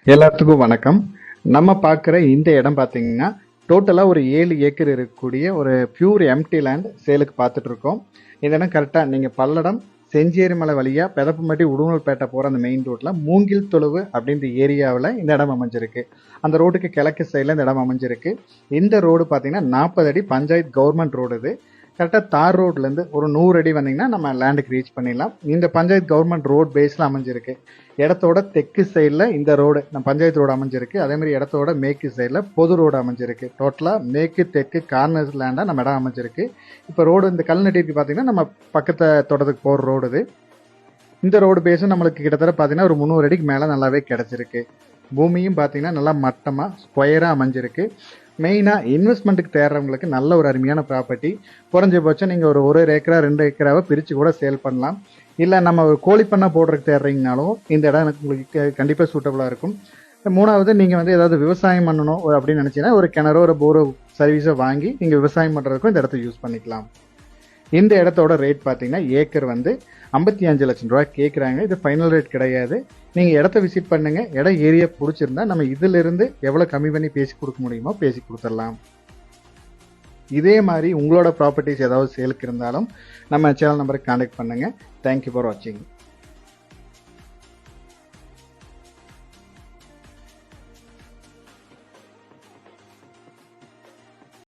எல்லாத்துக்கும் வணக்கம். நம்ம பார்க்குற இந்த இடம் பார்த்தீங்கன்னா, டோட்டலா ஒரு 7 ஏக்கர் இருக்கக்கூடிய ஒரு பியூர் எம்ப்டி லேண்ட் சேலுக்கு பார்த்துட்டு இருக்கோம். இந்த இடம் கரெக்ட்டா நீங்க பல்லடம், செஞ்சேரிமலை வழியா பெதப்பம்பட்டி, உடுமலைப்பேட்டை போற அந்த மெயின் ரோட்ல மூங்கில் தொழுவு அப்படின்ற ஏரியாவுல இந்த இடம் அமைஞ்சிருக்கு. அந்த ரோட்டுக்கு கிழக்கு சைடுல இந்த இடம் அமைஞ்சிருக்கு. இந்த ரோடு பார்த்தீங்கன்னா 40 அடி பஞ்சாயத்து கவர்மெண்ட் ரோடு இது. கரெக்டாக தார் ரோட்லேருந்து ஒரு 100 அடி வந்தீங்கன்னா நம்ம லேண்டுக்கு ரீச் பண்ணிடலாம். இந்த பஞ்சாயத்து கவர்மெண்ட் ரோட் பேஸில் அமைஞ்சிருக்கு. இடத்தோட தெற்கு சைடில் இந்த ரோடு நம்ம பஞ்சாயத்து ரோடு அமைஞ்சிருக்கு. அதேமாதிரி இடத்தோட மேற்கு சைடில் பொது ரோடு அமைஞ்சிருக்கு. டோட்டலாக மேற்கு தெற்கு கார்னர் லேண்டாக நம்ம இடம் அமைஞ்சிருக்கு. இப்போ ரோடு இந்த கல்நட்டிக்கு பார்த்தீங்கன்னா நம்ம பக்கத்தை தோட்டத்துக்கு போகிற ரோடு இது. இந்த ரோடு பேஸும் நம்மளுக்கு கிட்டத்தட்ட பார்த்தீங்கன்னா ஒரு 300 அடிக்கு மேலே நல்லாவே கிடச்சிருக்கு. பூமியும் பார்த்தீங்கன்னா நல்லா மட்டமாக ஸ்கொயராக அமைஞ்சிருக்கு. மெயினாக இன்வெஸ்ட்மெண்ட்டுக்கு தேடுறவங்களுக்கு நல்ல ஒரு அருமையான ப்ராப்பர்ட்டி. குறைஞ்சபட்சம் நீங்கள் ஒரு ஏக்கரா 2 ஏக்கராவை பிரித்து கூட சேல் பண்ணலாம். இல்லை நம்ம ஒரு கோழி பண்ணை போடுறதுக்கு தேடுறீங்கனாலும் இந்த இடம் எனக்கு உங்களுக்கு கண்டிப்பாக சூட்டபுளாக இருக்கும். மூணாவது நீங்கள் ஏதாவது விவசாயம் பண்ணணும் அப்படின்னு நினச்சிங்கன்னா ஒரு கிணறோ ஒரு போரோ சர்வீஸை வாங்கி நீங்கள் விவசாயம் பண்ணுறதுக்கும் இந்த இடத்த யூஸ் பண்ணிக்கலாம். இந்த இடத்தோட ரேட் பார்த்தீங்கன்னா ஏக்கர் 55 லட்சம் ரூபாய் கேட்குறாங்க. இது ஃபைனல் ரேட் கிடையாது. நீங்கள் இடத்த விசிட் பண்ணுங்கள். இடம் ஏரியா பிடிச்சிருந்தா நம்ம இதிலிருந்து எவ்வளோ கம்மி பண்ணி பேசி கொடுக்க முடியுமோ பேசி கொடுத்துடலாம். இதே மாதிரி உங்களோட ப்ராப்பர்ட்டிஸ் ஏதாவது சேலுக்கு இருந்தாலும் நம்ம சேனல் நம்பருக்கு கான்டாக்ட் பண்ணுங்கள். தேங்க்யூ ஃபார் வாட்சிங்.